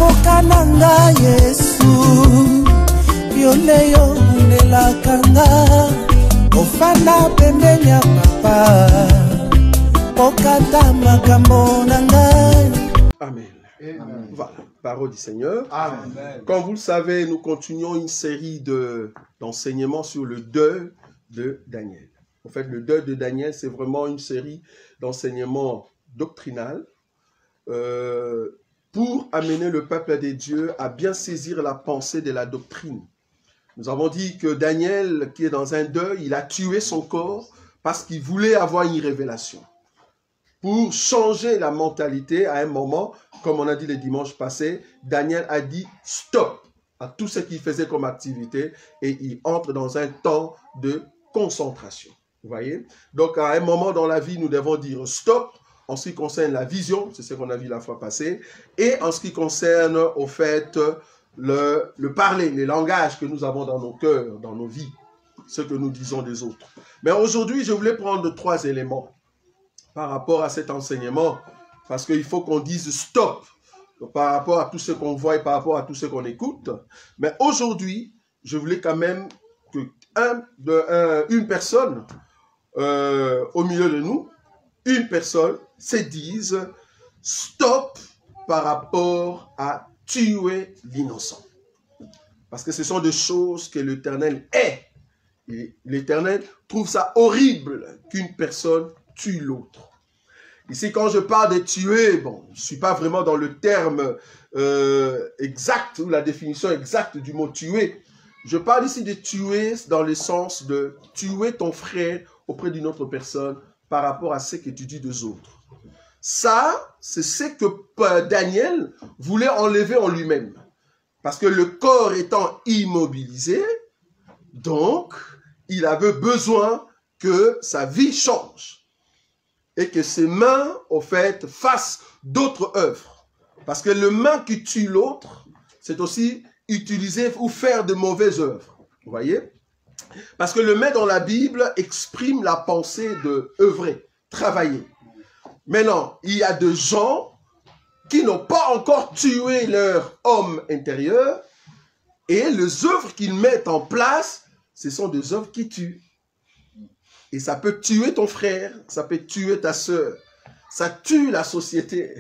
Okananga Yesu Yoleyo Nelakanga Ofana pembenya papa Okata makambo nangai. Amen. Amen. Voilà, parole du Seigneur. Amen. Comme vous le savez, nous continuons une série d'enseignements sur le deuil de Daniel. En fait, le deuil de Daniel, c'est vraiment une série d'enseignements doctrinales pour amener le peuple des dieux à bien saisir la pensée de la doctrine. Nous avons dit que Daniel, qui est dans un deuil, il a tué son corps parce qu'il voulait avoir une révélation. Pour changer la mentalité, à un moment, comme on a dit le dimanche passé, Daniel a dit stop à tout ce qu'il faisait comme activité et il entre dans un temps de concentration. Vous voyez? Donc, à un moment dans la vie, nous devons dire stop en ce qui concerne la vision, c'est ce qu'on a vu la fois passée, et en ce qui concerne, au fait, le parler, les langages que nous avons dans nos cœurs, dans nos vies, ce que nous disons des autres. Mais aujourd'hui, je voulais prendre 3 éléments par rapport à cet enseignement, parce qu'il faut qu'on dise stop par rapport à tout ce qu'on voit et par rapport à tout ce qu'on écoute. Mais aujourd'hui, je voulais quand même que une personne au milieu de nous, une personne se dise stop par rapport à tuer l'innocent. Parce que ce sont des choses que l'Éternel est. Et l'Éternel trouve ça horrible qu'une personne tue l'autre. Ici, quand je parle de tuer, bon, je ne suis pas vraiment dans le terme exact ou la définition exacte du mot tuer. Je parle ici de tuer dans le sens de tuer ton frère auprès d'une autre personne par rapport à ce que tu dis des autres. Ça, c'est ce que Daniel voulait enlever en lui-même. Parce que le corps étant immobilisé, donc, il avait besoin que sa vie change. Et que ses mains, au fait, fassent d'autres œuvres. Parce que le main qui tue l'autre, c'est aussi utiliser ou faire de mauvaises œuvres. Vous voyez? Parce que le main dans la Bible exprime la pensée de œuvrer, travailler. Maintenant, il y a des gens qui n'ont pas encore tué leur homme intérieur et les œuvres qu'ils mettent en place, ce sont des œuvres qui tuent. Et ça peut tuer ton frère, ça peut tuer ta sœur. Ça tue la société.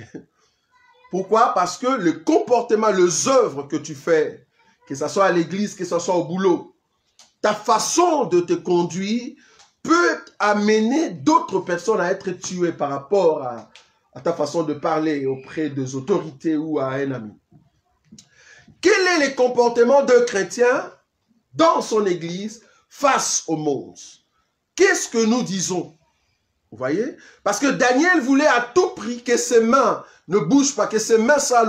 Pourquoi? Parce que le comportement, les œuvres que tu fais, que ce soit à l'église, que ce soit au boulot, ta façon de te conduire peut amener d'autres personnes à être tuées par rapport à ta façon de parler auprès des autorités ou à un ami. Quel est le comportement d'un chrétien dans son église face au monde? Qu'est-ce que nous disons? Vous voyez? Parce que Daniel voulait à tout prix que ses mains ne bougent pas, que ses mains soient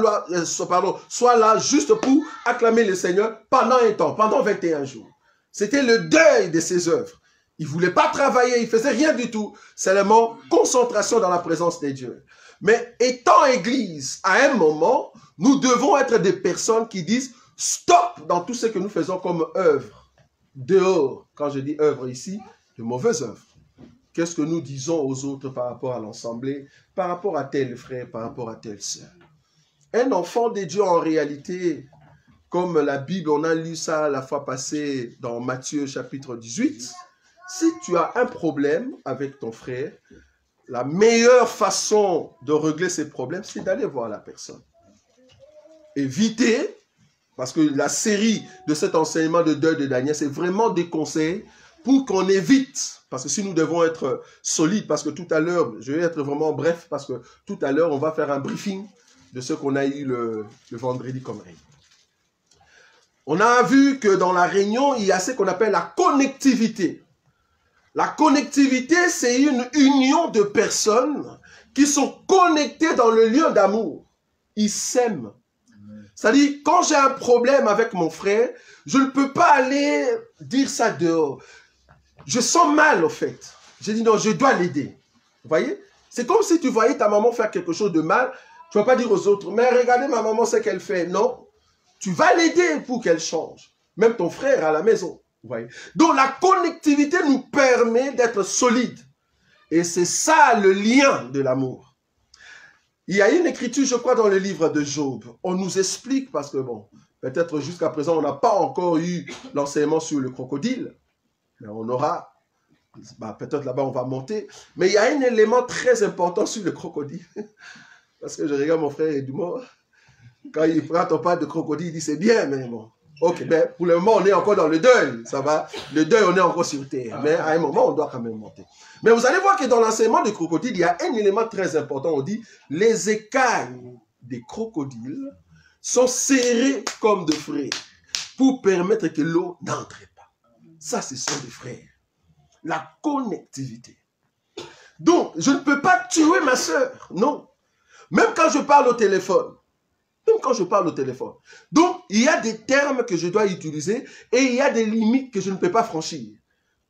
là juste pour acclamer le Seigneur pendant un temps, pendant 21 jours. C'était le deuil de ses œuvres. Il ne voulait pas travailler, il ne faisait rien du tout. Seulement concentration dans la présence de Dieu. Mais étant église, à un moment, nous devons être des personnes qui disent stop dans tout ce que nous faisons comme œuvre. Dehors, quand je dis œuvre ici, de mauvaises œuvres. Qu'est-ce que nous disons aux autres par rapport à l'assemblée, par rapport à tel frère, par rapport à telle sœur? Un enfant de Dieu, en réalité, comme la Bible, on a lu ça la fois passée dans Matthieu chapitre 18, si tu as un problème avec ton frère, la meilleure façon de régler ces problèmes, c'est d'aller voir la personne. Éviter, parce que la série de cet enseignement de deuil de Daniel, c'est vraiment des conseils pour qu'on évite, parce que si nous devons être solides, parce que tout à l'heure, je vais être vraiment bref, parce que tout à l'heure, on va faire un briefing de ce qu'on a eu le vendredi comme réunion. On a vu que dans la réunion, il y a ce qu'on appelle la connectivité. La connectivité, c'est une union de personnes qui sont connectées dans le lieu d'amour. Ils s'aiment. C'est-à-dire, quand j'ai un problème avec mon frère, je ne peux pas aller dire ça dehors. Je sens mal, au fait. J'ai dit non, je dois l'aider. Vous voyez? C'est comme si tu voyais ta maman faire quelque chose de mal. Tu ne vas pas dire aux autres, mais regardez ma maman ce qu'elle fait. Non. Tu vas l'aider pour qu'elle change. Même ton frère à la maison. Vous voyez? Donc la connectivité nous permet d'être solides. Et c'est ça le lien de l'amour. Il y a une écriture, je crois, dans le livre de Job. On nous explique, parce que bon, peut-être jusqu'à présent, on n'a pas encore eu l'enseignement sur le crocodile. Mais on aura, peut-être là-bas, on va monter. Mais il y a un élément très important sur le crocodile. Parce que je regarde mon frère Edouard, quand il prend ton pas de crocodile, il dit c'est bien, mais bon. Ok, ben pour le moment, on est encore dans le deuil, ça va. Le deuil, on est encore sur terre. Mais à un moment, on doit quand même monter. Mais vous allez voir que dans l'enseignement du crocodile, il y a un élément très important. On dit, les écailles des crocodiles sont serrées comme de frères pour permettre que l'eau n'entre pas. Ça, ce sont des frères. La connectivité. Donc, je ne peux pas tuer ma soeur, non. Même quand je parle au téléphone. Même quand je parle au téléphone. Donc, il y a des termes que je dois utiliser et il y a des limites que je ne peux pas franchir.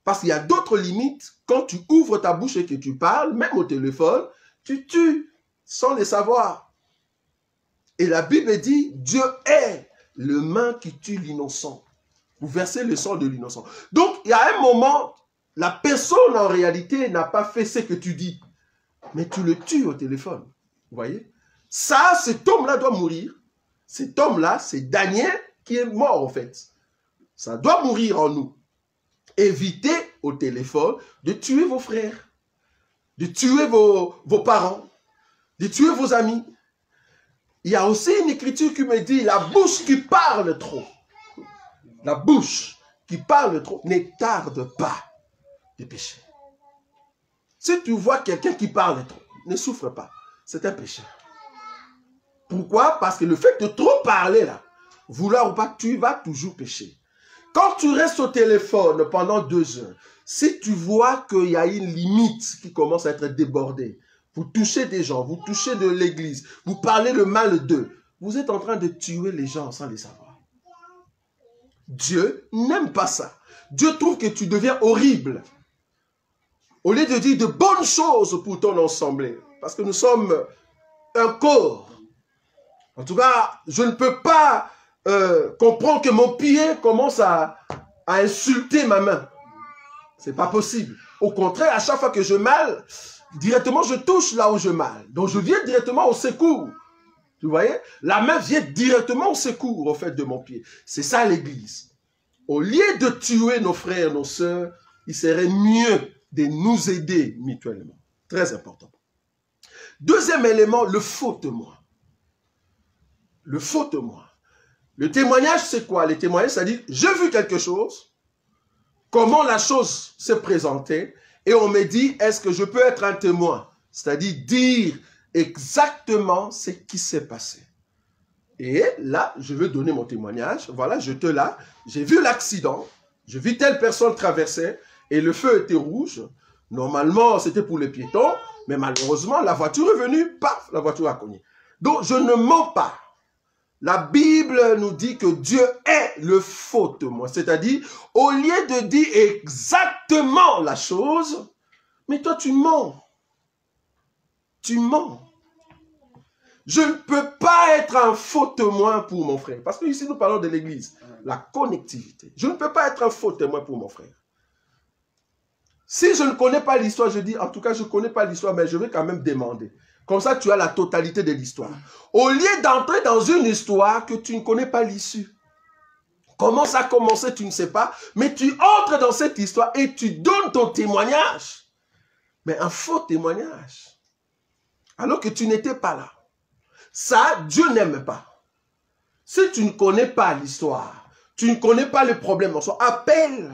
Parce qu'il y a d'autres limites. Quand tu ouvres ta bouche et que tu parles, même au téléphone, tu tues sans le savoir. Et la Bible dit, Dieu est le main qui tue l'innocent. Vous versez le sang de l'innocent. Donc, il y a un moment, la personne en réalité n'a pas fait ce que tu dis. Mais tu le tues au téléphone. Vous voyez? Ça, cet homme-là doit mourir. Cet homme-là, c'est Daniel qui est mort en fait. Ça doit mourir en nous. Évitez au téléphone de tuer vos frères, de tuer vos parents, de tuer vos amis. Il y a aussi une écriture qui me dit, la bouche qui parle trop, la bouche qui parle trop ne tarde pas de pécher. Si tu vois quelqu'un qui parle trop, ne souffre pas, c'est un péché. Pourquoi? Parce que le fait de trop parler là, vouloir ou pas, tu vas toujours pécher. Quand tu restes au téléphone pendant 2 heures, si tu vois qu'il y a une limite qui commence à être débordée, vous touchez des gens, vous touchez de l'église, vous parlez le mal d'eux, vous êtes en train de tuer les gens sans les savoir. Dieu n'aime pas ça. Dieu trouve que tu deviens horrible. Au lieu de dire de bonnes choses pour ton ensemble, parce que nous sommes un corps. En tout cas, je ne peux pas comprendre que mon pied commence à insulter ma main. C'est pas possible. Au contraire, à chaque fois que je mal, directement je touche là où je mal. Donc je viens directement au secours. Vous voyez? La main vient directement au secours au fait de mon pied. C'est ça l'église. Au lieu de tuer nos frères, nos sœurs, il serait mieux de nous aider mutuellement. Très important. Deuxième élément, le faux témoin. Le faux témoin. Le témoignage, c'est quoi? Le témoignage, c'est-à-dire, j'ai vu quelque chose, comment la chose s'est présentée, et on me dit, est-ce que je peux être un témoin? C'est-à-dire, dire exactement ce qui s'est passé. Et là, je veux donner mon témoignage. Voilà, j'étais là, j'ai vu l'accident, j'ai vu telle personne traverser, et le feu était rouge. Normalement, c'était pour les piétons, mais malheureusement, la voiture est venue, paf, la voiture a cogné. Donc, je ne mens pas. La Bible nous dit que Dieu est le faux témoin. C'est-à-dire, au lieu de dire exactement la chose, mais toi tu mens. Tu mens. Je ne peux pas être un faux témoin pour mon frère. Parce que ici nous parlons de l'église. La connectivité. Je ne peux pas être un faux témoin pour mon frère. Si je ne connais pas l'histoire, je dis, en tout cas je ne connais pas l'histoire, mais je vais quand même demander. Comme ça, tu as la totalité de l'histoire. Au lieu d'entrer dans une histoire que tu ne connais pas l'issue. Comment ça a commencé, tu ne sais pas. Mais tu entres dans cette histoire et tu donnes ton témoignage. Mais un faux témoignage. Alors que tu n'étais pas là. Ça, Dieu n'aime pas. Si tu ne connais pas l'histoire, tu ne connais pas le problème en soi, appelle.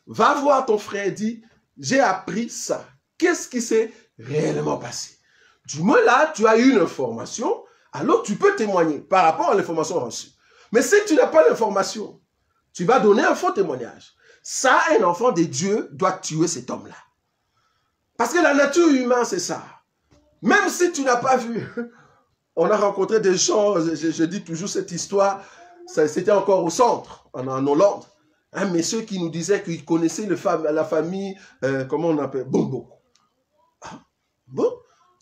Va voir ton frère et dis, j'ai appris ça. Qu'est-ce qui s'est réellement passé? Du moins là, tu as eu une information, alors tu peux témoigner par rapport à l'information reçue. Mais si tu n'as pas l'information, tu vas donner un faux témoignage. Ça, un enfant de Dieu doit tuer cet homme-là. Parce que la nature humaine, c'est ça. Même si tu n'as pas vu, on a rencontré des gens, je dis toujours cette histoire, c'était encore au centre, en Hollande. Un monsieur qui nous disait qu'il connaissait la famille, comment on appelle, Bombo. Ah, bon.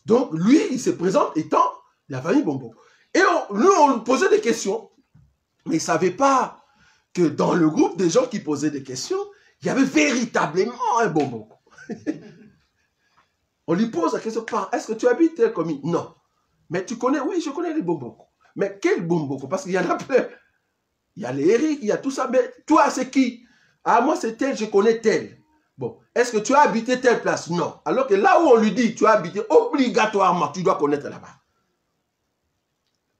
Donc, lui, il se présente étant la famille Bombo. Et nous, on lui posait des questions. Mais il ne savait pas que dans le groupe des gens qui posaient des questions, il y avait véritablement un Bombo. On lui pose la question, est-ce que tu habites tel comme il? Non. Mais tu connais, oui, je connais les Bomboko. Mais quel Bomboko? Parce qu'il y en a plein. Il y a les Eric, il y a tout ça. Mais toi, c'est qui? Ah, moi, c'est tel, je connais tel. Bon, est-ce que tu as habité telle place? Non. Alors que là où on lui dit, tu as habité, obligatoirement, tu dois connaître là-bas.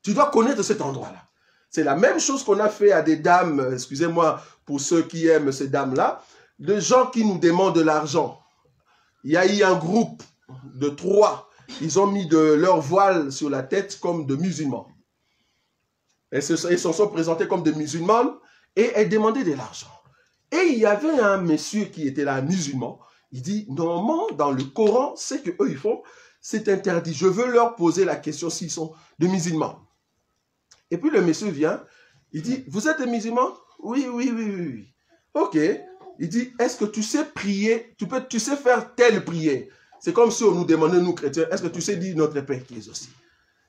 Tu dois connaître cet endroit-là. C'est la même chose qu'on a fait à des dames, excusez-moi pour ceux qui aiment ces dames-là, de gens qui nous demandent de l'argent. Il y a eu un groupe de 3, ils ont mis leur voile sur la tête comme de musulmans. Ils se sont présentés comme des musulmanes et elles demandaient de l'argent. Et il y avait un monsieur qui était là, un musulman, il dit, normalement, dans le Coran, ce qu'eux ils font, c'est interdit. Je veux leur poser la question s'ils sont des musulmans. Et puis le monsieur vient, il dit, vous êtes des musulmans? Oui, oui, oui, oui, oui. Ok. Il dit, est-ce que tu sais prier? Tu sais faire telle prière? C'est comme si on nous demandait, nous chrétiens, est-ce que tu sais dire notre Père qui est aussi?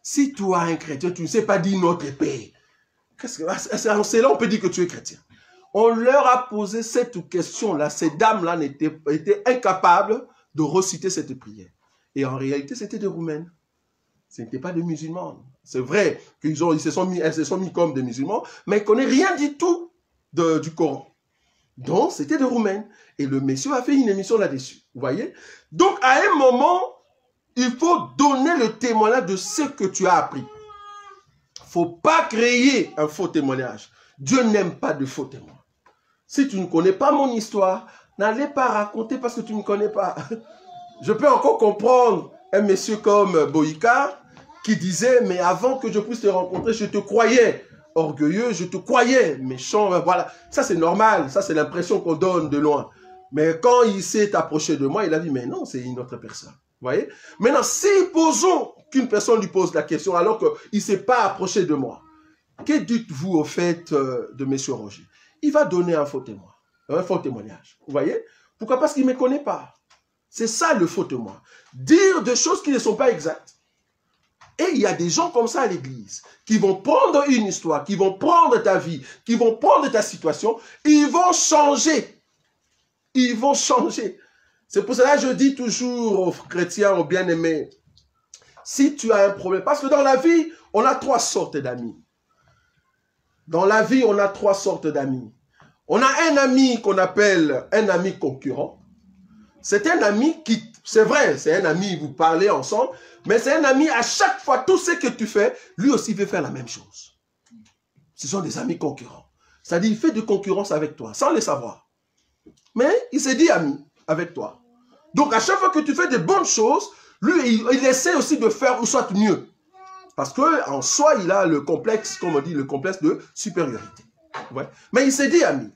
Si toi, un chrétien, tu ne sais pas dire notre Père, c'est là on peut dire que tu es chrétien. On leur a posé cette question-là. Ces dames-là étaient incapables de reciter cette prière. Et en réalité, c'était des Roumaines. Ce n'était pas des musulmans. C'est vrai qu'elles se sont mis comme des musulmans, mais ils ne connaissent rien du tout du Coran. Donc, c'était des Roumaines. Et le monsieur a fait une émission là-dessus. Vous voyez? Donc, à un moment, il faut donner le témoignage de ce que tu as appris. Il ne faut pas créer un faux témoignage. Dieu n'aime pas de faux témoins. Si tu ne connais pas mon histoire, n'allez pas raconter parce que tu ne connais pas. Je peux encore comprendre un monsieur comme Boïka qui disait, mais avant que je puisse te rencontrer, je te croyais orgueilleux, je te croyais méchant, voilà. Ça c'est normal, ça c'est l'impression qu'on donne de loin. Mais quand il s'est approché de moi, il a dit, mais non, c'est une autre personne. Vous voyez? Maintenant, si posons qu'une personne lui pose la question alors qu'il ne s'est pas approché de moi, que dites-vous au fait de M. Roger? Il va donner un faux témoin, un faux témoignage. Vous voyez? Pourquoi? Parce qu'il ne me connaît pas. C'est ça le faux témoin. Dire des choses qui ne sont pas exactes. Et il y a des gens comme ça à l'église qui vont prendre une histoire, qui vont prendre ta vie, qui vont prendre ta situation, ils vont changer. Ils vont changer. C'est pour cela que je dis toujours aux chrétiens, aux bien-aimés, si tu as un problème, parce que dans la vie, on a 3 sortes d'amis. Dans la vie, on a 3 sortes d'amis. On a un ami qu'on appelle un ami concurrent. C'est un ami qui, c'est vrai, c'est un ami, vous parlez ensemble, mais c'est un ami, à chaque fois, tout ce que tu fais, lui aussi veut faire la même chose. Ce sont des amis concurrents. C'est-à-dire, il fait de concurrence avec toi, sans le savoir. Mais il s'est dit ami avec toi. Donc, à chaque fois que tu fais des bonnes choses, lui, il essaie aussi de faire ou soit mieux. Parce qu'en soi, il a le complexe, comme on dit, le complexe de supériorité. Ouais. Mais il s'est dit ami.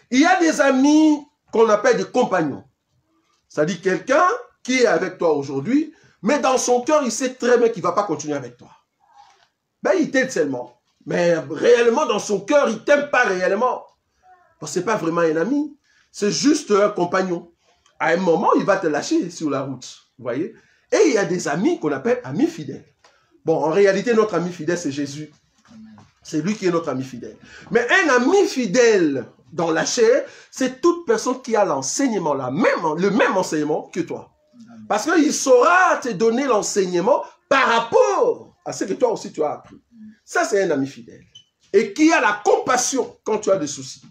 Il y a des amis qu'on appelle des compagnons. C'est-à-dire quelqu'un qui est avec toi aujourd'hui, mais dans son cœur, il sait très bien qu'il ne va pas continuer avec toi. Ben, il t'aide seulement. Mais réellement, dans son cœur, il ne t'aime pas réellement. Ce n'est pas vraiment un ami. C'est juste un compagnon. À un moment, il va te lâcher sur la route. Vous voyez? Et il y a des amis qu'on appelle amis fidèles. Bon, en réalité, notre ami fidèle, c'est Jésus. C'est lui qui est notre ami fidèle. Mais un ami fidèle dans la chair, c'est toute personne qui a l'enseignement, le même enseignement que toi. Parce qu'il saura te donner l'enseignement par rapport à ce que toi aussi tu as appris. Ça, c'est un ami fidèle. Et qui a la compassion quand tu as des soucis.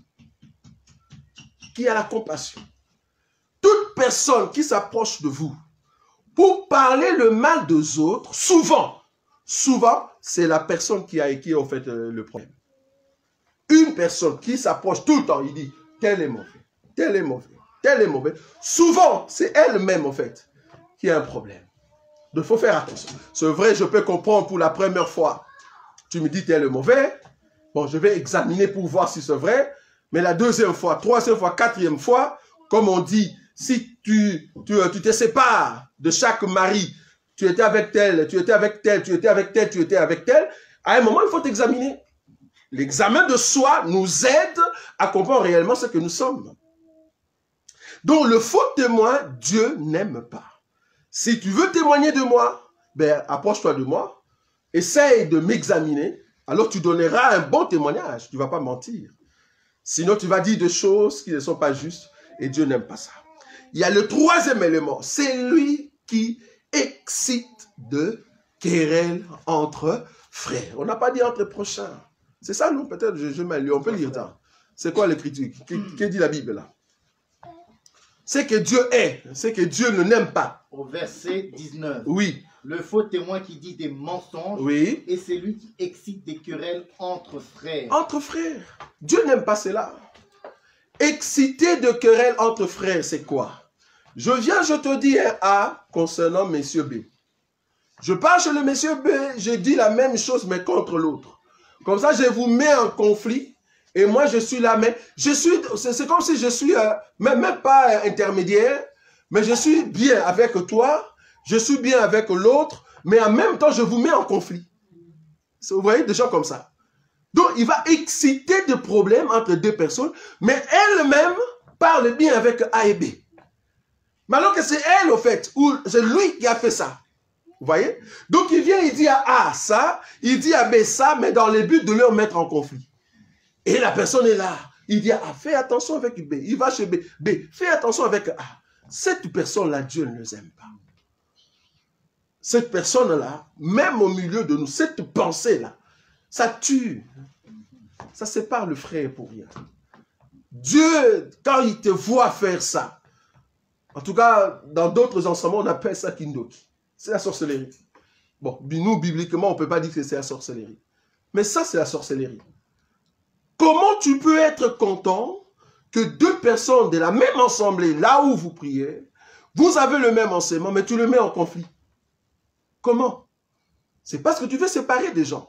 Qui a la compassion. Toute personne qui s'approche de vous pour parler le mal des autres, souvent, c'est la personne qui a en fait le problème. Une personne qui s'approche tout le temps, il dit, tel est mauvais, tel est mauvais, tel est mauvais. Souvent, c'est elle-même, en fait, qui a un problème. Donc, il faut faire attention. C'est vrai, je peux comprendre pour la première fois. Tu me dis, tel est mauvais. Bon, je vais examiner pour voir si c'est vrai. Mais la deuxième fois, troisième fois, quatrième fois, comme on dit, si tu te sépares de chaque mari, tu étais avec tel, tu étais avec tel, tu étais avec tel, tu étais avec tel, à un moment, il faut t'examiner. L'examen de soi nous aide à comprendre réellement ce que nous sommes. Donc, le faux témoin, Dieu n'aime pas. Si tu veux témoigner de moi, ben, approche-toi de moi, essaye de m'examiner, alors tu donneras un bon témoignage, tu ne vas pas mentir. Sinon, tu vas dire des choses qui ne sont pas justes, et Dieu n'aime pas ça. Il y a le troisième élément, c'est lui qui excite de querelle entre frères. On n'a pas dit entre prochains. C'est ça, nous, peut-être, je m'ai lu, on peut lire ça. C'est quoi l'écriture? Qu'est-ce dit la Bible là? C'est que Dieu est, c'est que Dieu ne n'aime pas. Au verset 19. Oui. Le faux témoin qui dit des mensonges, Oui. et c'est lui qui excite des querelles entre frères. Entre frères. Dieu n'aime pas cela. Exciter de querelles entre frères, c'est quoi? Je viens, je te dis un A concernant monsieur B. Je pars chez le monsieur B, je dis la même chose, mais contre l'autre. Comme ça, je vous mets en conflit. Et moi, je suis là, mais je suis, c'est comme si je suis, même pas intermédiaire, mais je suis bien avec toi, je suis bien avec l'autre, mais en même temps, je vous mets en conflit. Vous voyez, des gens comme ça. Donc, il va exciter des problèmes entre deux personnes, mais elle-même parle bien avec A et B. Mais alors que c'est elle, au fait, ou c'est lui qui a fait ça. Vous voyez? Donc, il vient, il dit à A ça, il dit à B ça, mais dans le but de leur mettre en conflit. Et la personne est là. Il dit, ah, fais attention avec B. Il va chez B. B, fais attention avec A. Cette personne-là, Dieu ne les aime pas. Cette personne-là, même au milieu de nous, cette pensée-là, ça tue. Ça sépare le frère pour rien. Dieu, quand il te voit faire ça, en tout cas, dans d'autres enseignements, on appelle ça kindoki. C'est la sorcellerie. Bon, nous, bibliquement, on ne peut pas dire que c'est la sorcellerie. Mais ça, c'est la sorcellerie. Comment tu peux être content que deux personnes de la même assemblée, là où vous priez, vous avez le même enseignement, mais tu le mets en conflit? Comment? C'est parce que tu veux séparer des gens.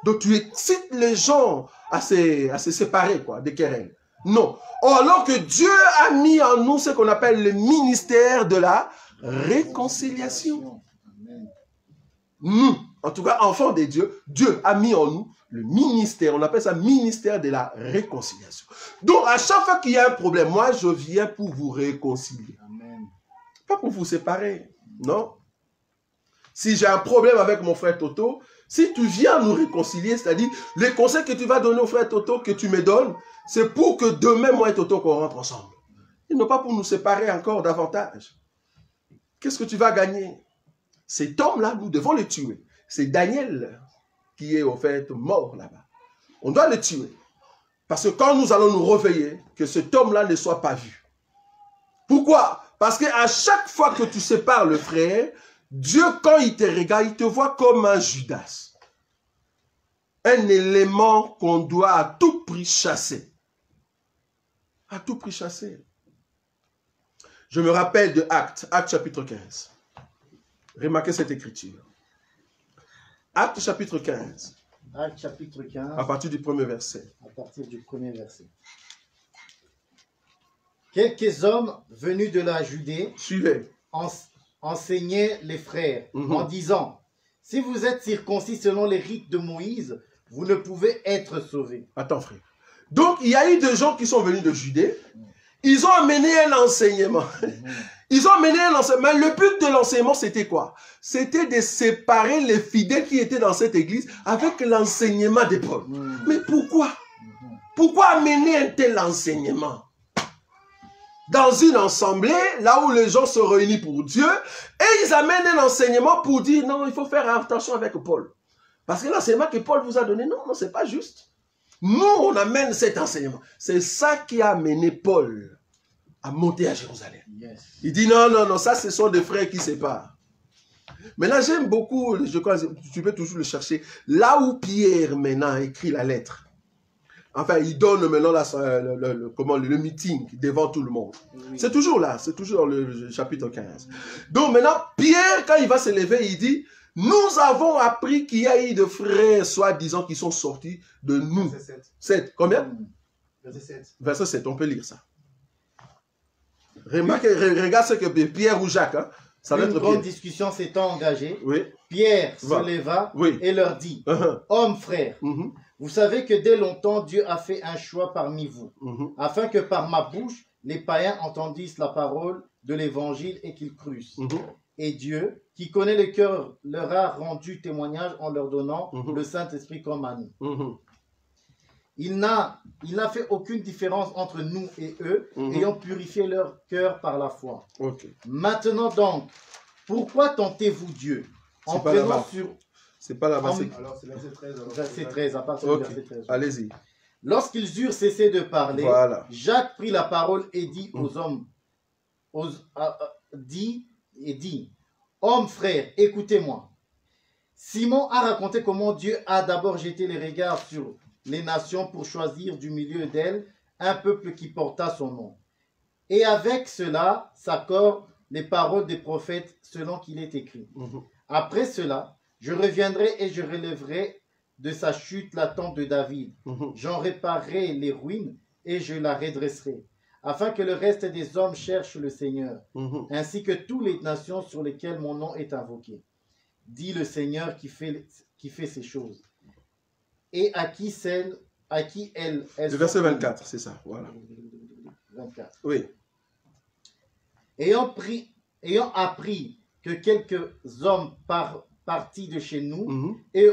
Donc tu excites les gens à se séparer, quoi, des querelles. Non. Alors que Dieu a mis en nous ce qu'on appelle le ministère de la réconciliation. Nous, en tout cas, enfants de Dieu, Dieu a mis en nous le ministère, on appelle ça ministère de la réconciliation. Donc, à chaque fois qu'il y a un problème, moi, je viens pour vous réconcilier. Amen. Pas pour vous séparer, non. Si j'ai un problème avec mon frère Toto, si tu viens nous réconcilier, c'est-à-dire, les conseils que tu vas donner au frère Toto, que tu me donnes, c'est pour que demain, moi et Toto, qu'on rentre ensemble. Et non pas pour nous séparer encore davantage. Qu'est-ce que tu vas gagner? Cet homme-là, nous devons le tuer. C'est Daniel qui est au fait mort là-bas. On doit le tuer. Parce que quand nous allons nous réveiller, que cet homme-là ne soit pas vu. Pourquoi? Parce qu'à chaque fois que tu sépares le frère, Dieu, quand il te regarde, il te voit comme un Judas. Un élément qu'on doit à tout prix chasser. À tout prix chasser. Je me rappelle de Actes chapitre 15. Remarquez cette écriture. Actes chapitre 15. Actes chapitre 15. À partir du premier verset. À partir du premier verset. Quelques hommes venus de la Judée Suivez. enseignaient les frères en disant, si vous êtes circoncis selon les rites de Moïse, vous ne pouvez être sauvés. Attends frère. Donc il y a eu des gens qui sont venus de Judée. Ils ont amené un enseignement. Ils ont amené un enseignement. Le but de l'enseignement, c'était quoi? C'était de séparer les fidèles qui étaient dans cette église avec l'enseignement de Paul. Mais pourquoi? Pourquoi amener un tel enseignement? Dans une assemblée, là où les gens se réunissent pour Dieu, et ils amènent un enseignement pour dire, non, il faut faire attention avec Paul. Parce que l'enseignement que Paul vous a donné, non, non, c'est pas juste. Nous, on amène cet enseignement. C'est ça qui a amené Paul à monter à Jérusalem. Yes. Il dit, non, non, non, ça, ce sont des frères qui se séparent. Maintenant, j'aime beaucoup, je crois, tu peux toujours le chercher, là où Pierre, maintenant, écrit la lettre. Enfin, il donne maintenant le meeting devant tout le monde. Oui. C'est toujours là, c'est toujours dans le chapitre 15. Donc maintenant, Pierre, quand il va se lever, il dit, nous avons appris qu'il y a eu des frères, soi-disant, qui sont sortis de nous. Verset 7. 7. Combien? Verset 7. Verset 7, on peut lire ça. Regarde ce que Pierre ou Jacques, hein, ça va Une être grande Pierre. discussion s'étant engagée. Oui. Pierre se leva et leur dit, hommes frères, vous savez que dès longtemps Dieu a fait un choix parmi vous, afin que par ma bouche les païens entendissent la parole de l'évangile et qu'ils crussent. Et Dieu, qui connaît le cœur, leur a rendu témoignage en leur donnant le Saint-Esprit comme à nous. Il n'a fait aucune différence entre nous et eux, ayant purifié leur cœur par la foi. Maintenant donc, pourquoi tentez-vous Dieu En présence sur... C'est pas là-bas. Alors, c'est verset 13. Verset 13, à partir du verset 13. Allez-y. Lorsqu'ils eurent cessé de parler, voilà. Jacques prit la parole et dit aux hommes, dit, hommes, frères, écoutez-moi. Simon a raconté comment Dieu a d'abord jeté les regards sur les nations pour choisir du milieu d'elles un peuple qui porta son nom. Et avec cela s'accordent les paroles des prophètes selon qu'il est écrit. Après cela, je reviendrai et je relèverai de sa chute la tente de David. J'en réparerai les ruines et je la redresserai, afin que le reste des hommes cherche le Seigneur, ainsi que toutes les nations sur lesquelles mon nom est invoqué. Dit le Seigneur qui fait ces choses. Et à qui elles le verset 24, c'est ça. Voilà. 24. Oui. Ayant appris que quelques hommes partis de chez nous et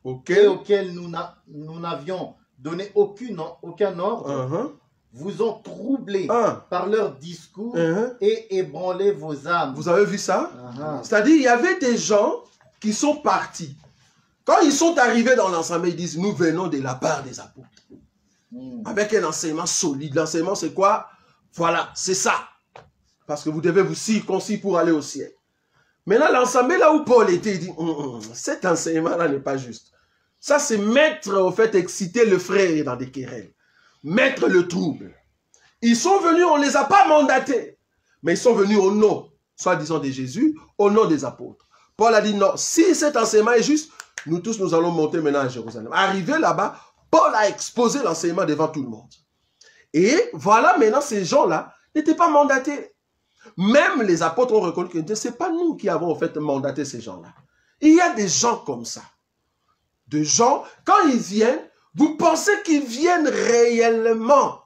auxquels nous n'avions donné aucun ordre, vous ont troublé par leur discours et ébranlé vos âmes. Vous avez vu ça? C'est-à-dire, il y avait des gens qui sont partis. Quand ils sont arrivés dans l'ensemble, ils disent, nous venons de la part des apôtres. Avec un enseignement solide. L'enseignement, c'est quoi? Voilà, c'est ça. Parce que vous devez vous circoncire pour aller au ciel. Maintenant, l'ensemble, là où Paul était, il dit, cet enseignement-là n'est pas juste. Ça, c'est mettre, au fait, exciter le frère dans des querelles. Mettre le trouble. Ils sont venus, on ne les a pas mandatés. Mais ils sont venus au nom, soi-disant de Jésus, au nom des apôtres. Paul a dit, non, si cet enseignement est juste, nous tous, nous allons monter maintenant à Jérusalem. Arrivé là-bas, Paul a exposé l'enseignement devant tout le monde. Et voilà, maintenant, ces gens-là n'étaient pas mandatés. Même les apôtres ont reconnu que ce n'est pas nous qui avons en fait mandaté ces gens-là. Il y a des gens comme ça. Des gens, quand ils viennent, vous pensez qu'ils viennent réellement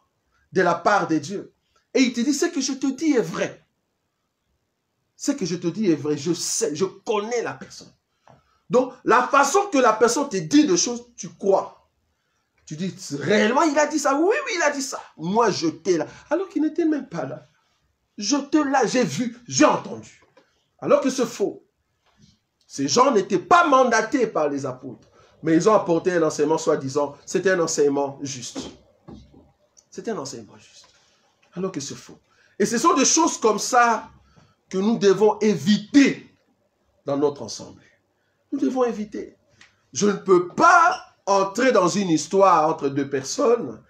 de la part de Dieu. Et il te dit, ce que je te dis est vrai. Ce que je te dis est vrai. Je sais, je connais la personne. Donc, la façon que la personne te dit de choses, tu crois. Tu dis, réellement, il a dit ça. Oui, oui, il a dit ça. Moi, je t'ai là. Alors qu'il n'était même pas là. Je te l'ai, j'ai vu, j'ai entendu. Alors que c'est faux. Ces gens n'étaient pas mandatés par les apôtres. Mais ils ont apporté un enseignement soi-disant, c'était un enseignement juste. C'était un enseignement juste. Alors que c'est faux. Et ce sont des choses comme ça que nous devons éviter dans notre ensemble. Nous devons éviter. Je ne peux pas entrer dans une histoire entre deux personnes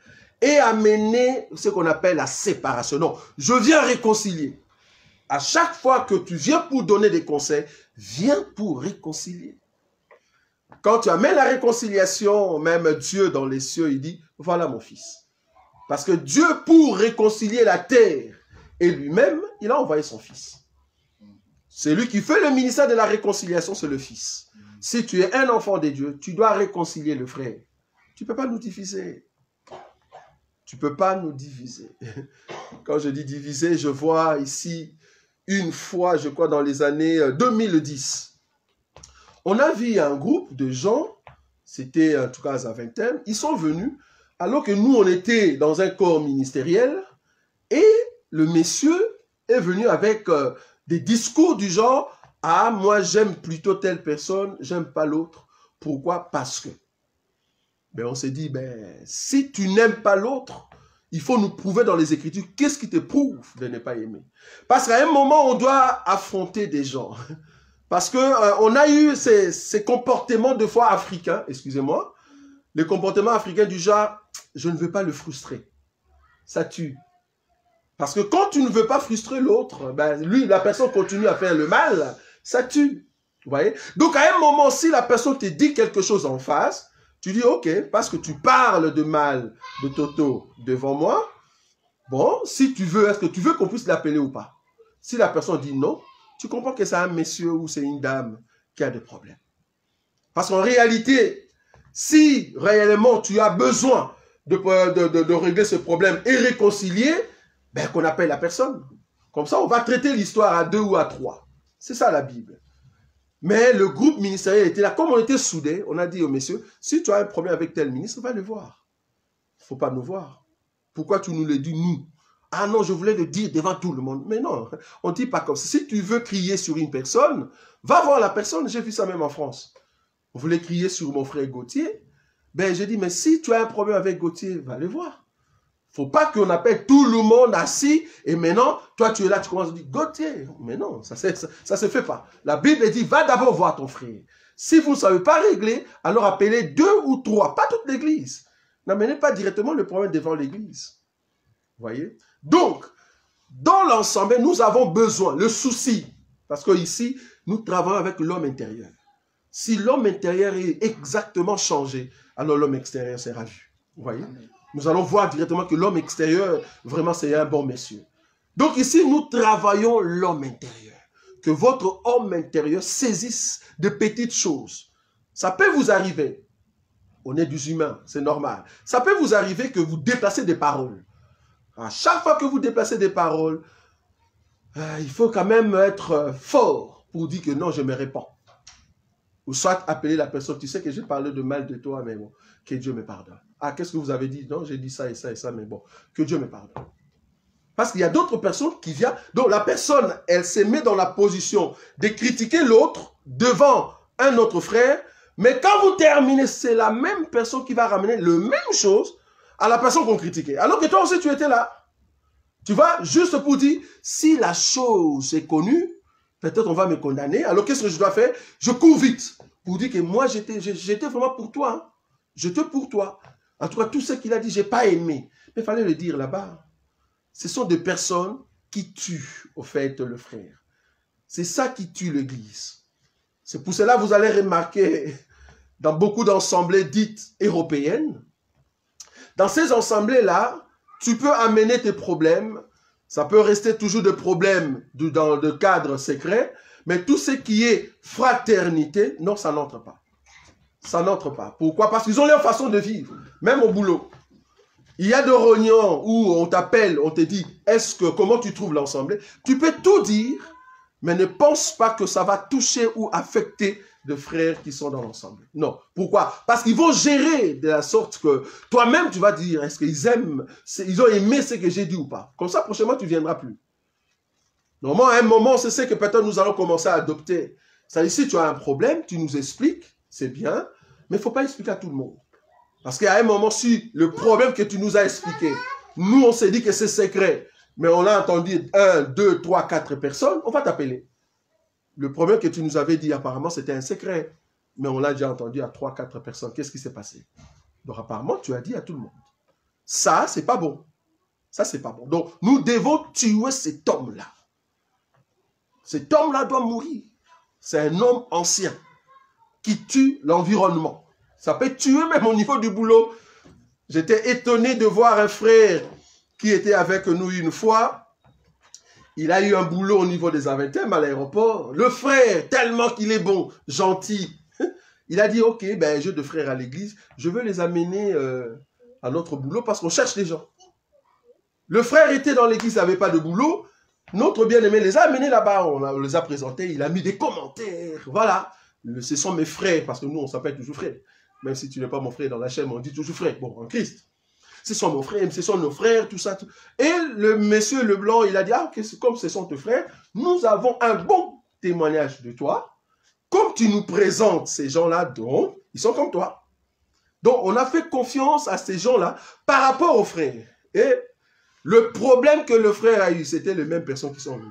et amener ce qu'on appelle la séparation. Non, je viens réconcilier. À chaque fois que tu viens pour donner des conseils, viens pour réconcilier. Quand tu amènes la réconciliation, même Dieu dans les cieux, il dit, voilà mon fils. Parce que Dieu, pour réconcilier la terre et lui-même, il a envoyé son fils. C'est lui qui fait le ministère de la réconciliation, c'est le fils. Si tu es un enfant de Dieu, tu dois réconcilier le frère. Tu ne peux pas nous diviser. Tu ne peux pas nous diviser. Quand je dis diviser, je vois ici, une fois, je crois, dans les années 2010, on a vu un groupe de gens, c'était en tout cas à vingtaine, ils sont venus, alors que nous, on était dans un corps ministériel, et le monsieur est venu avec des discours du genre, ah, moi j'aime plutôt telle personne, j'aime pas l'autre. Pourquoi? Parce que. Ben, on s'est dit, ben, si tu n'aimes pas l'autre, il faut nous prouver dans les Écritures qu'est-ce qui te prouve de ne pas aimer. Parce qu'à un moment, on doit affronter des gens. Parce qu'on a eu ces comportements de foi africains, excusez-moi, les comportements africains du genre, je ne veux pas le frustrer. Ça tue. Parce que quand tu ne veux pas frustrer l'autre, ben, lui, la personne continue à faire le mal, ça tue. Vous voyez? Donc à un moment, si la personne te dit quelque chose en face, tu dis, ok, parce que tu parles de mal de Toto devant moi, bon, si tu veux, est-ce que tu veux qu'on puisse l'appeler ou pas? Si la personne dit non, tu comprends que c'est un monsieur ou c'est une dame qui a des problèmes. Parce qu'en réalité, si réellement tu as besoin de régler ce problème et réconcilier, ben qu'on appelle la personne. Comme ça, on va traiter l'histoire à 2 ou à 3. C'est ça la Bible. Mais le groupe ministériel était là. Comme on était soudés, on a dit aux messieurs, si tu as un problème avec tel ministre, va le voir. Il ne faut pas nous voir. Pourquoi tu nous le dis, nous? Ah non, je voulais le dire devant tout le monde. Mais non, on ne dit pas comme ça. Si tu veux crier sur une personne, va voir la personne. J'ai vu ça même en France. On voulait crier sur mon frère Gauthier. Ben, j'ai dit, mais si tu as un problème avec Gauthier, va le voir. Il ne faut pas qu'on appelle tout le monde assis et maintenant, toi, tu es là, tu commences à dire, Gauthier. Mais non, ça ne se fait pas. La Bible dit, va d'abord voir ton frère. Si vous ne savez pas régler, alors appelez 2 ou 3, pas toute l'église. N'amenez pas directement le problème devant l'église. Vous voyez? Donc, dans l'ensemble, nous avons besoin, le souci, parce qu'ici, nous travaillons avec l'homme intérieur. Si l'homme intérieur est exactement changé, alors l'homme extérieur sera vu. Vous voyez? Nous allons voir directement que l'homme extérieur, vraiment, c'est un bon monsieur. Donc ici, nous travaillons l'homme intérieur. Que votre homme intérieur saisisse de petites choses. Ça peut vous arriver. On est des humains, c'est normal. Ça peut vous arriver que vous déplacez des paroles. À chaque fois que vous déplacez des paroles, il faut quand même être fort pour dire que non, je me répands. Ou soit appeler la personne, tu sais que j'ai parlé de mal de toi, mais bon, que Dieu me pardonne. Ah, qu'est-ce que vous avez dit? Non, j'ai dit ça et ça et ça, mais bon, que Dieu me pardonne. Parce qu'il y a d'autres personnes qui viennent, donc la personne, elle se met dans la position de critiquer l'autre devant un autre frère, mais quand vous terminez, c'est la même personne qui va ramener la même chose à la personne qu'on critiquait. Alors que toi aussi, tu étais là. Tu vois, juste pour dire, si la chose est connue, peut-être on va me condamner. Alors qu'est-ce que je dois faire? Je cours vite pour dire que moi, j'étais vraiment pour toi. Hein. J'étais pour toi. En tout cas, tout ce qu'il a dit, je n'ai pas aimé. Mais il fallait le dire là-bas. Ce sont des personnes qui tuent, au fait, le frère. C'est ça qui tue l'église. C'est pour cela que vous allez remarquer dans beaucoup d'assemblées dites européennes, dans ces assemblées-là, tu peux amener tes problèmes. Ça peut rester toujours des problèmes dans le cadre secret, mais tout ce qui est fraternité, non, ça n'entre pas. Ça n'entre pas. Pourquoi? Parce qu'ils ont leur façon de vivre, même au boulot. Il y a des réunions où on t'appelle, on te dit, comment tu trouves l'assemblée? Tu peux tout dire, mais ne pense pas que ça va toucher ou affecter des frères qui sont dans l'ensemble. Non. Pourquoi? Parce qu'ils vont gérer de la sorte que toi-même, tu vas dire, est-ce qu'ils aiment, ils ont aimé ce que j'ai dit ou pas? Comme ça, prochainement, tu ne viendras plus. Normalement, à un moment, c'est ce que peut-être nous allons commencer à adopter. C'est-à-dire, si tu as un problème, tu nous expliques, c'est bien, mais il ne faut pas expliquer à tout le monde. Parce qu'à un moment, si le problème que tu nous as expliqué, nous, on s'est dit que c'est secret, mais on a entendu 1, 2, 3, 4 personnes, on va t'appeler. Le problème que tu nous avais dit, apparemment, c'était un secret. Mais on l'a déjà entendu à 3, 4 personnes. Qu'est-ce qui s'est passé? Donc, apparemment, tu as dit à tout le monde. Ça, c'est pas bon. Ça, c'est pas bon. Donc, nous devons tuer cet homme-là. Cet homme-là doit mourir. C'est un homme ancien qui tue l'environnement. Ça peut tuer même au niveau du boulot. J'étais étonné de voir un frère qui était avec nous une fois. Il a eu un boulot au niveau des Aventem à l'aéroport. Le frère, tellement qu'il est bon, gentil, il a dit, ok, ben, j'ai 2 frères à l'église, je veux les amener à notre boulot parce qu'on cherche les gens. Le frère était dans l'église, il n'avait pas de boulot. Notre bien-aimé les a amenés là-bas, on les a présentés, il a mis des commentaires. Voilà, ce sont mes frères, parce que nous, on s'appelle toujours frères. Même si tu n'es pas mon frère dans la chaîne, on dit toujours frère. Bon, en Christ. Ce sont nos frères, ce sont nos frères, tout ça. Tout. Et le monsieur Leblanc, il a dit, ah, comme ce sont tes frères, nous avons un bon témoignage de toi. Comme tu nous présentes ces gens-là, donc, ils sont comme toi. Donc, on a fait confiance à ces gens-là par rapport aux frères. Et le problème que le frère a eu, c'était les mêmes personnes qui sont venues.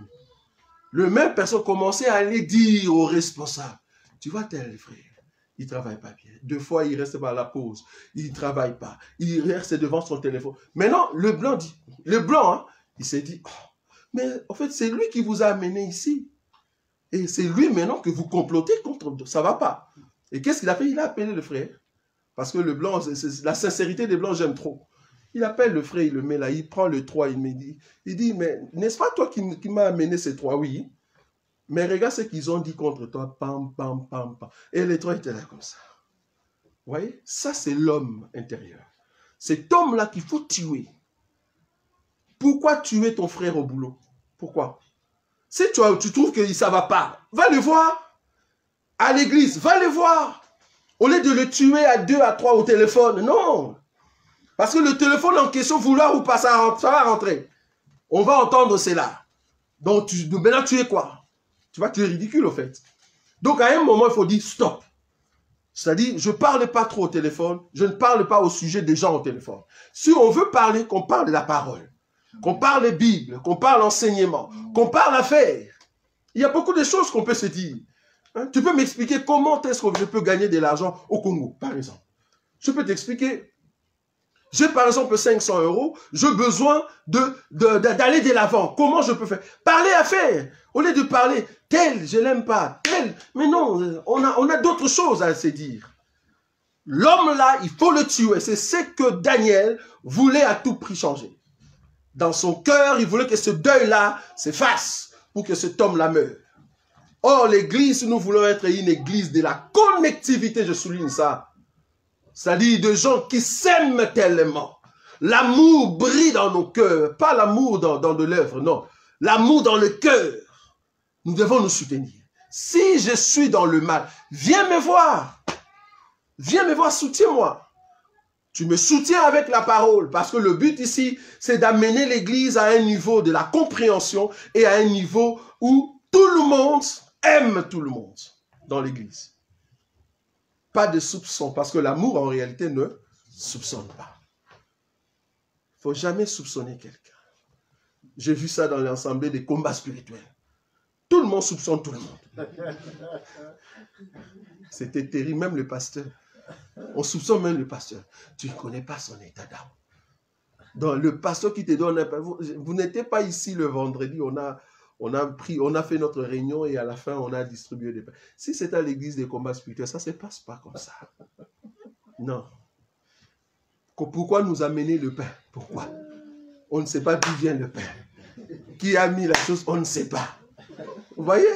Les mêmes personnes commençaient à aller dire aux responsables, tu vois tel frère, il ne travaille pas bien. 2 fois, il reste par la pause. Il ne travaille pas. Il reste devant son téléphone. Maintenant, le blanc dit, hein, il s'est dit, oh, mais en fait, c'est lui qui vous a amené ici. Et c'est lui maintenant que vous complotez contre. Ça ne va pas. Et qu'est-ce qu'il a fait? Il a appelé le frère. Parce que le blanc, la sincérité des blancs, j'aime trop. Il appelle le frère, il le met là, il prend le 3, il me dit, mais n'est-ce pas toi qui m'as amené ces 3? Oui. Mais regarde ce qu'ils ont dit contre toi. Pam, pam, pam, pam. Et les 3 étaient là comme ça. Vous voyez? Ça, c'est l'homme intérieur. Cet homme-là qu'il faut tuer. Pourquoi tuer ton frère au boulot? Pourquoi? Si tu trouves que ça ne va pas, va le voir. À l'église, va le voir. Au lieu de le tuer à 2, à 3 au téléphone. Non. Parce que le téléphone en question, vouloir ou pas, ça va rentrer. On va entendre cela. Donc, maintenant, tu es quoi? Tu vois, tu es ridicule, au fait. Donc, à un moment, il faut dire stop. C'est-à-dire, je ne parle pas trop au téléphone, je ne parle pas au sujet des gens au téléphone. Si on veut parler, qu'on parle de la parole, qu'on parle Bible, qu'on parle enseignement, qu'on parle affaires. Il y a beaucoup de choses qu'on peut se dire. Hein? Tu peux m'expliquer comment est-ce que je peux gagner de l'argent au Congo, par exemple. Je peux t'expliquer. J'ai par exemple 500 €, j'ai besoin d'aller de l'avant. Comment je peux faire? Parler affaires. Au lieu de parler, tel, je l'aime pas, tel. Mais non, on a d'autres choses à se dire. L'homme là, il faut le tuer. C'est ce que Daniel voulait à tout prix changer. Dans son cœur, il voulait que ce deuil-là s'efface pour que cet homme-là meure. Or, l'église, nous voulons être une église de la connectivité, je souligne ça. C'est-à-dire de gens qui s'aiment tellement. L'amour brille dans nos cœurs, pas l'amour dans de l'œuvre, non. L'amour dans le cœur. Nous devons nous soutenir. Si je suis dans le mal, viens me voir. Viens me voir, soutiens-moi. Tu me soutiens avec la parole, parce que le but ici, c'est d'amener l'église à un niveau de la compréhension et à un niveau où tout le monde aime tout le monde dans l'église. Pas de soupçon, parce que l'amour, en réalité, ne soupçonne pas. Il ne faut jamais soupçonner quelqu'un. J'ai vu ça dans l'ensemble des combats spirituels. Tout le monde soupçonne tout le monde. C'était terrible, même le pasteur. On soupçonne même le pasteur. Tu ne connais pas son état d'âme. Donc, le pasteur qui te donne un pain, vous n'étiez pas ici le vendredi, on a fait notre réunion et à la fin, on a distribué des pains. Si c'est à l'église des combats spirituels, ça ne se passe pas comme ça. Non. Pourquoi nous amener le pain? Pourquoi? On ne sait pas d'où vient le pain. Qui a mis la chose, on ne sait pas. Vous voyez?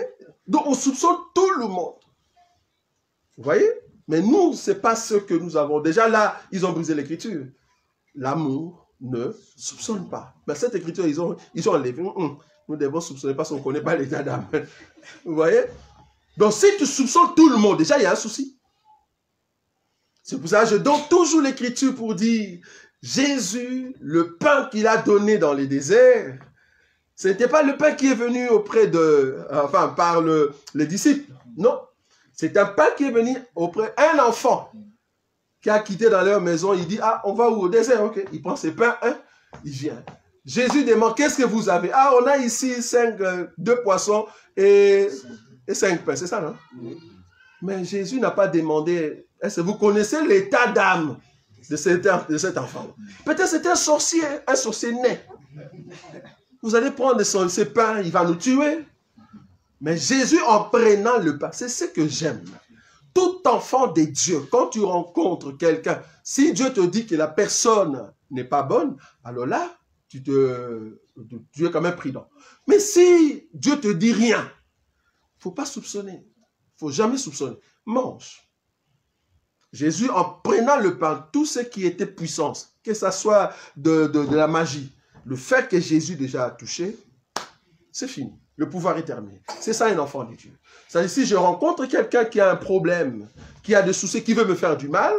Donc, on soupçonne tout le monde. Vous voyez? Mais nous, ce n'est pas ce que nous avons. Déjà là, ils ont brisé l'écriture. L'amour ne soupçonne pas. Mais cette écriture, ils ont enlevé. Nous devons soupçonner parce qu'on ne connaît pas l'état d'âme. Vous voyez? Donc, si tu soupçonnes tout le monde, déjà, il y a un souci. C'est pour ça que je donne toujours l'écriture pour dire Jésus, le pain qu'il a donné dans les déserts, ce n'était pas le pain qui est venu par les disciples. Non. C'est un pain qui est venu auprès d'un enfant qui a quitté dans leur maison. Il dit, ah, on va où? Au désert? Ok. Il prend ses pains, il vient. Jésus demande, qu'est-ce que vous avez? Ah, on a ici 2 poissons et 5 pains. C'est ça, non? Oui. Mais Jésus n'a pas demandé, est-ce que vous connaissez l'état d'âme de cet enfant? Peut-être c'est un sorcier né. Vous allez prendre ses pains, il va nous tuer. Mais Jésus, en prenant le pain, c'est ce que j'aime. Tout enfant de Dieu, quand tu rencontres quelqu'un, si Dieu te dit que la personne n'est pas bonne, alors là, tu es quand même prudent. Mais si Dieu te dit rien, il ne faut pas soupçonner. Il ne faut jamais soupçonner. Mange. Jésus, en prenant le pain, tout ce qui était puissance, que ce soit de la magie, le fait que Jésus déjà a touché, c'est fini. Le pouvoir est terminé. C'est ça un enfant de Dieu. C'est-à-dire, si je rencontre quelqu'un qui a un problème, qui a des soucis, qui veut me faire du mal,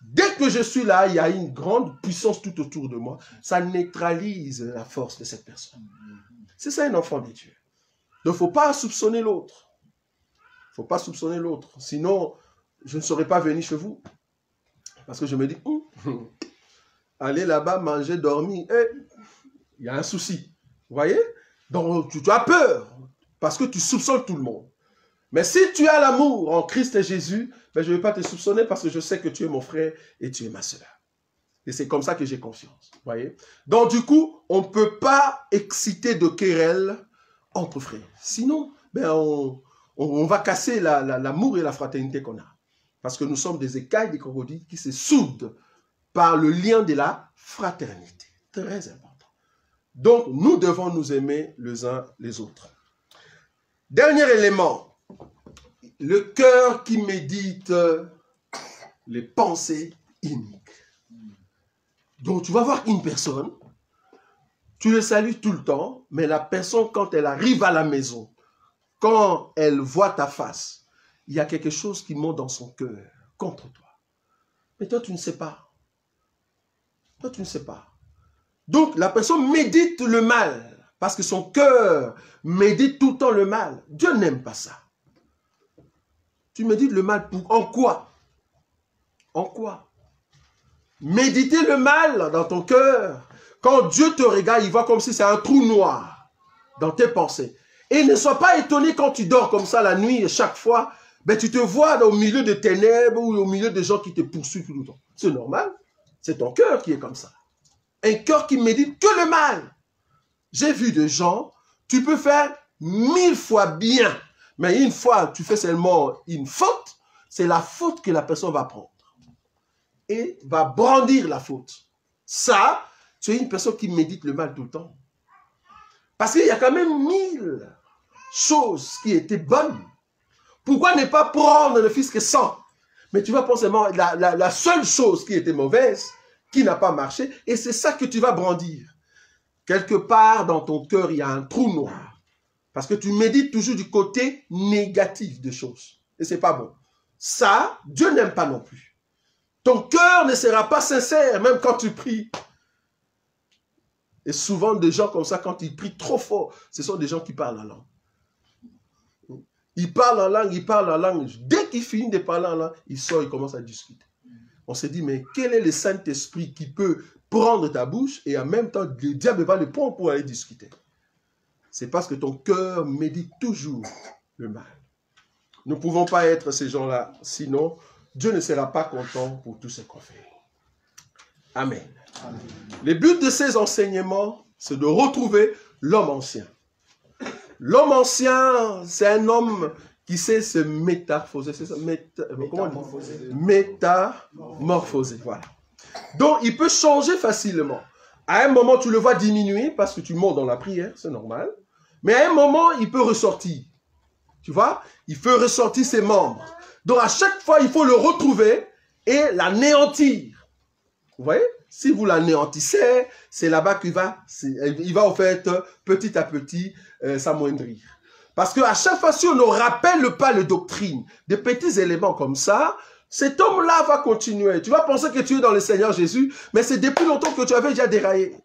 dès que je suis là, il y a une grande puissance tout autour de moi. Ça neutralise la force de cette personne. C'est ça un enfant de Dieu. Donc, il ne faut pas soupçonner l'autre. Il ne faut pas soupçonner l'autre. Sinon, je ne serais pas venu chez vous. Parce que je me dis, aller là-bas, manger, dormir, il y a un souci. Vous voyez? Donc, tu as peur parce que tu soupçonnes tout le monde. Mais si tu as l'amour en Christ et Jésus, ben je ne vais pas te soupçonner parce que je sais que tu es mon frère et tu es ma soeur. Et c'est comme ça que j'ai confiance. Voyez? Donc, du coup, on ne peut pas exciter de querelles entre frères. Sinon, ben on va casser l'amour et la fraternité qu'on a. Parce que nous sommes des écailles, des crocodiles qui se soudent par le lien de la fraternité. Très important. Donc, nous devons nous aimer les uns les autres. Dernier élément, le cœur qui médite les pensées iniques. Donc, tu vas voir une personne, tu le salues tout le temps, mais la personne, quand elle arrive à la maison, quand elle voit ta face, il y a quelque chose qui monte dans son cœur contre toi. Mais toi, tu ne sais pas. Toi, tu ne sais pas. Donc, la personne médite le mal parce que son cœur médite tout le temps le mal. Dieu n'aime pas ça. Tu médites le mal pour... En quoi? En quoi? Méditer le mal dans ton cœur. Quand Dieu te regarde, il voit comme si c'est un trou noir dans tes pensées. Et ne sois pas étonné quand tu dors comme ça la nuit, chaque fois, ben, tu te vois au milieu de ténèbres ou au milieu de gens qui te poursuivent tout le temps. C'est normal. C'est ton cœur qui est comme ça. Un cœur qui médite que le mal. J'ai vu des gens, tu peux faire 1000 fois bien, mais une fois tu fais seulement une faute, c'est la faute que la personne va prendre. Et va brandir la faute. Ça, tu es une personne qui médite le mal tout le temps. Parce qu'il y a quand même 1000 choses qui étaient bonnes. Pourquoi ne pas prendre le fils que 100? Mais tu vas prendre seulement la seule chose qui était mauvaise, qui n'a pas marché, et c'est ça que tu vas brandir. Quelque part dans ton cœur, il y a un trou noir. Parce que tu médites toujours du côté négatif des choses. Et ce n'est pas bon. Ça, Dieu n'aime pas non plus. Ton cœur ne sera pas sincère, même quand tu pries. Et souvent, des gens comme ça, quand ils prient trop fort, ce sont des gens qui parlent en langue. Ils parlent en langue, ils parlent en langue. Dès qu'ils finissent de parler en langue, ils sortent, ils commencent à discuter. On se dit, mais quel est le Saint-Esprit qui peut prendre ta bouche et en même temps, le diable va le prendre pour aller discuter? C'est parce que ton cœur médite toujours le mal. Nous ne pouvons pas être ces gens-là, sinon Dieu ne sera pas content pour tout ce qu'on fait. Amen. Amen. Le but de ces enseignements, c'est de retrouver l'homme ancien. L'homme ancien, c'est un homme qui sait se métamorphoser. C'est ça? Métamorphoser, voilà. Donc, il peut changer facilement. À un moment, tu le vois diminuer parce que tu montes dans la prière, c'est normal. Mais à un moment, il peut ressortir. Tu vois? Il peut ressortir ses membres. Donc, à chaque fois, il faut le retrouver et l'anéantir. Vous voyez? Si vous l'anéantissez, c'est là-bas qu'il va, il va en fait, petit à petit, s'amoindrir. Parce qu'à chaque fois, si on ne rappelle pas les doctrines, des petits éléments comme ça, cet homme-là va continuer. Tu vas penser que tu es dans le Seigneur Jésus, mais c'est depuis longtemps que tu avais déjà déraillé.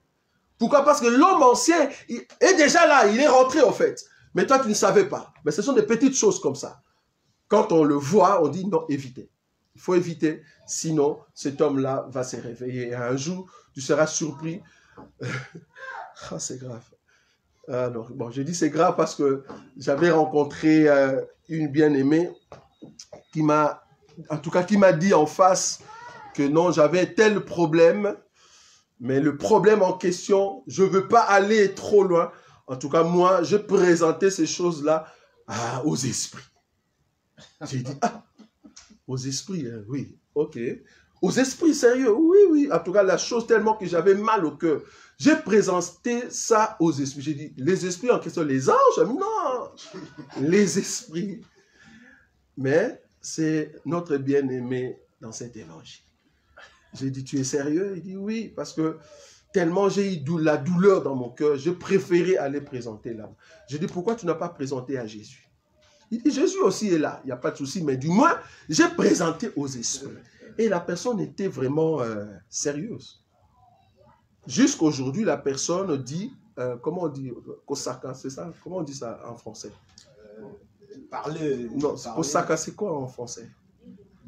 Pourquoi? Parce que l'homme ancien est déjà là, il est rentré en fait. Mais toi, tu ne savais pas. Mais ce sont des petites choses comme ça. Quand on le voit, on dit non, évitez. Il faut éviter, sinon cet homme-là va se réveiller. Et un jour, tu seras surpris. Ah, c'est grave. Non, bon, j'ai dit c'est grave parce que j'avais rencontré une bien-aimée qui m'a, en tout cas, qui m'a dit en face que non, j'avais tel problème, mais le problème en question, je ne veux pas aller trop loin. En tout cas, moi, je présentais ces choses-là aux esprits. J'ai dit, ah, aux esprits, oui, ok. Aux esprits, sérieux, oui, oui. En tout cas, la chose tellement que j'avais mal au cœur. J'ai présenté ça aux esprits. J'ai dit, les esprits en question, les anges? Non, les esprits. Mais c'est notre bien-aimé dans cet évangile. J'ai dit, tu es sérieux? Il dit, oui, parce que tellement j'ai eu la douleur dans mon cœur, je préférais aller présenter l'âme. J'ai dit, pourquoi tu n'as pas présenté à Jésus? Il dit, Jésus aussi est là, il n'y a pas de souci, mais du moins, j'ai présenté aux esprits. Et la personne était vraiment sérieuse. Jusqu'aujourd'hui, la personne dit, comment on dit, Kosaka, c'est ça? Comment on dit ça en français? Parler. Non, Kosaka, c'est quoi en français?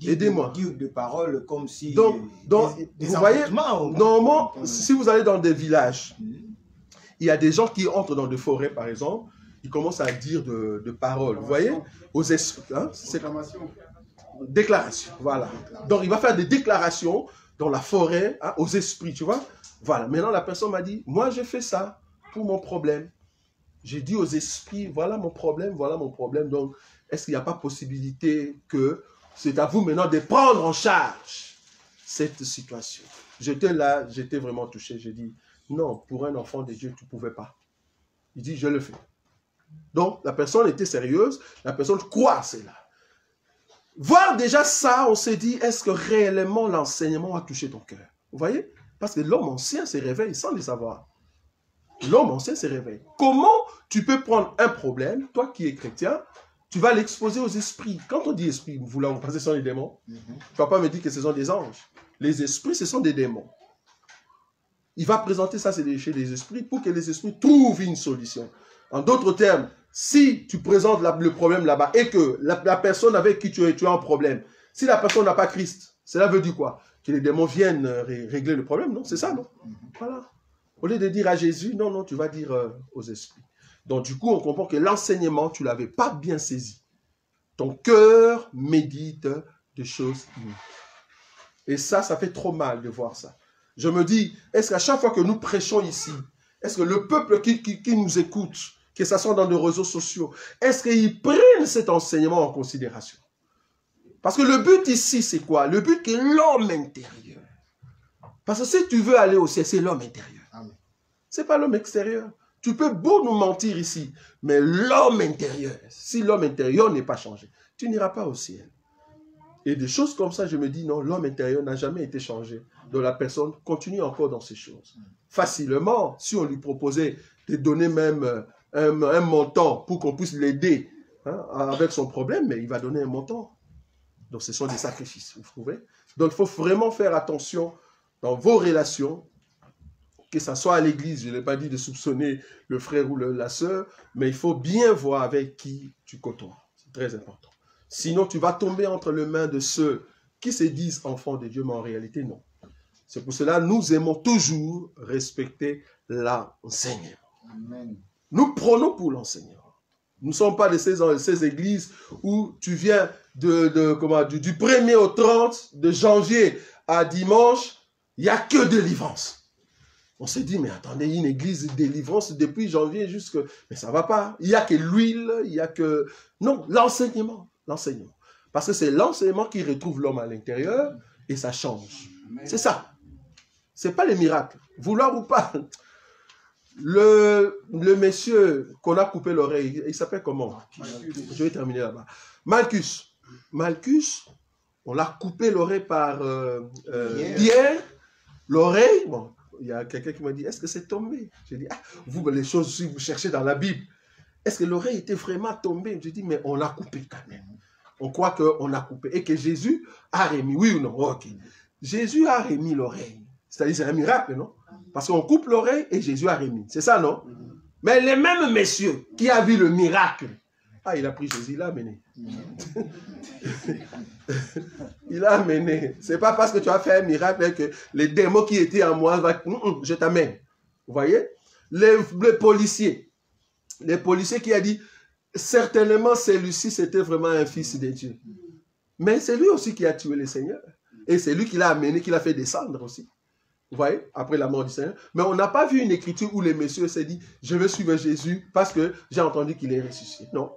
Aidez-moi. Dire de paroles comme si... Donc vous voyez, normalement, si vous allez dans des villages, il y a des gens qui entrent dans des forêts, par exemple, ils commencent à dire de paroles, vous voyez, aux esprits. Hein, déclaration, voilà. Donc, il va faire des déclarations dans la forêt, hein, aux esprits, tu vois. Voilà, maintenant, la personne m'a dit, moi, j'ai fait ça pour mon problème. J'ai dit aux esprits, voilà mon problème, donc, est-ce qu'il n'y a pas possibilité que c'est à vous maintenant de prendre en charge cette situation? J'étais là, j'étais vraiment touché. J'ai dit, non, pour un enfant de Dieu, tu ne pouvais pas. Il dit, je le fais. Donc, la personne était sérieuse, la personne croit cela. Voir déjà ça, on s'est dit, est-ce que réellement l'enseignement a touché ton cœur? Vous voyez? Parce que l'homme ancien se réveille sans le savoir. L'homme ancien se réveille. Comment tu peux prendre un problème, toi qui es chrétien, tu vas l'exposer aux esprits. Quand on dit esprit, vous pensez que ce sont des démons? Tu ne vas pas me dire que ce sont des anges. Les esprits, ce sont des démons. il va présenter ça chez les esprits pour que les esprits trouvent une solution. En d'autres termes, si tu présentes le problème là-bas et que la personne avec qui tu as un problème, si la personne n'a pas Christ, cela veut dire quoi? Que les démons viennent régler le problème, non? C'est ça, non? Voilà. Au lieu de dire à Jésus, non, non, tu vas dire aux esprits. Donc du coup, on comprend que l'enseignement, tu ne l'avais pas bien saisi. Ton cœur médite des choses inutiles. Et ça fait trop mal de voir ça. Je me dis, est-ce qu'à chaque fois que nous prêchons ici, est-ce que le peuple qui nous écoute, que ce soit dans les réseaux sociaux, est-ce qu'ils prennent cet enseignement en considération? Parce que le but ici, c'est quoi? Le but est l'homme intérieur. Parce que si tu veux aller au ciel, c'est l'homme intérieur. Ce n'est pas l'homme extérieur. Tu peux beau nous mentir ici, mais l'homme intérieur, si l'homme intérieur n'est pas changé, tu n'iras pas au ciel. Et des choses comme ça, je me dis, non, l'homme intérieur n'a jamais été changé. Donc la personne continue encore dans ces choses. Facilement, si on lui proposait de donner même un montant pour qu'on puisse l'aider avec son problème, mais il va donner un montant. Donc ce sont des sacrifices, vous trouvez? Donc il faut vraiment faire attention dans vos relations, que ce soit à l'église, je n'ai pas dit de soupçonner le frère ou la sœur, mais il faut bien voir avec qui tu côtoies. C'est très important. Sinon, tu vas tomber entre les mains de ceux qui se disent enfants de Dieu, mais en réalité, non. C'est pour cela que nous aimons toujours respecter l'enseignement. Nous prenons pour l'enseignement. Nous ne sommes pas de ces églises où tu viens du 1er au 30, de janvier à dimanche, il n'y a que délivrance. On s'est dit, mais attendez, une église de délivrance depuis janvier jusque... Mais ça ne va pas. Il n'y a que l'huile, il n'y a que... Non, l'enseignement. L'enseignement. Parce que c'est l'enseignement qui retrouve l'homme à l'intérieur et ça change. C'est ça. Ce n'est pas les miracles. Vouloir ou pas. Le monsieur qu'on a coupé l'oreille, il s'appelle comment? Je vais terminer là-bas. Malchus. Malchus, on l'a coupé l'oreille par Pierre. L'oreille, bon, il y a quelqu'un qui m'a dit, est-ce que c'est tombé? J'ai dit, ah, vous, les choses, si vous cherchez dans la Bible, est-ce que l'oreille était vraiment tombée? J'ai dit, mais on l'a coupé quand même. On croit qu'on a coupé et que Jésus a remis. Oui ou non? Ok. Jésus a remis l'oreille. C'est-à-dire, c'est un miracle, non? Parce qu'on coupe l'oreille et Jésus a remis. C'est ça, non? Mais les mêmes messieurs qui a vu le miracle, ah, il a pris Jésus, il l'a amené. Il l'a amené. Ce n'est pas parce que tu as fait un miracle que les démons qui étaient en moi, je t'amène. Vous voyez? Les policiers qui a dit, certainement celui-ci c'était vraiment un fils de Dieu. Mais c'est lui aussi qui a tué le Seigneur. Et c'est lui qui l'a amené, qui l'a fait descendre aussi. Vous voyez? Après la mort du Seigneur. Mais on n'a pas vu une écriture où les messieurs s'est dit, je veux suivre Jésus parce que j'ai entendu qu'il est ressuscité. Non.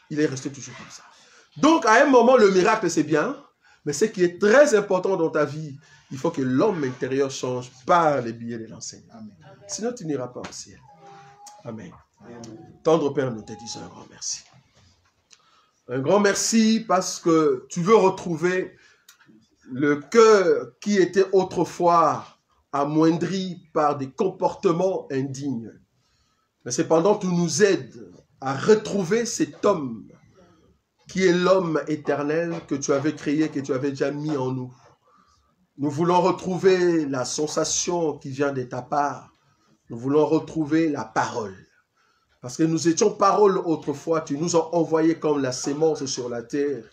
Il est resté toujours comme ça. Donc, à un moment, le miracle, c'est bien. Mais ce qui est très important dans ta vie, il faut que l'homme intérieur change par les billets de l'enseignement. Sinon, tu n'iras pas au ciel. Amen. Tendre Père, nous te disons un grand merci. Un grand merci parce que tu veux retrouver le cœur qui était autrefois amoindri par des comportements indignes. Mais cependant, tu nous aides à retrouver cet homme qui est l'homme éternel que tu avais créé, que tu avais déjà mis en nous. Nous voulons retrouver la sensation qui vient de ta part. Nous voulons retrouver la parole. Parce que nous étions parole autrefois, tu nous as envoyé comme la sémence sur la terre.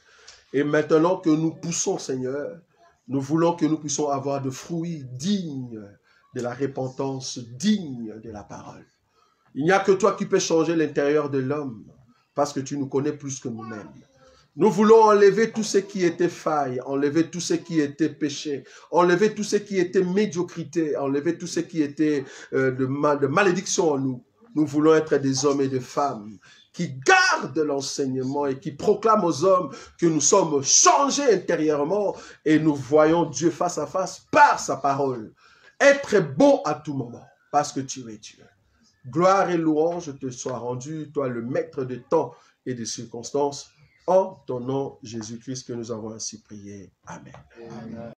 Et maintenant que nous poussons, Seigneur, nous voulons que nous puissions avoir de fruits dignes de la repentance, dignes de la parole. Il n'y a que toi qui peux changer l'intérieur de l'homme, parce que tu nous connais plus que nous-mêmes. Nous voulons enlever tout ce qui était faille, enlever tout ce qui était péché, enlever tout ce qui était médiocrité, enlever tout ce qui était de malédiction en nous. Nous voulons être des hommes et des femmes qui gardent l'enseignement et qui proclament aux hommes que nous sommes changés intérieurement et nous voyons Dieu face à face par sa parole. Être bon à tout moment, parce que tu es Dieu. Gloire et louange te soient rendues, toi le maître des temps et des circonstances, en ton nom Jésus-Christ que nous avons ainsi prié. Amen. Amen.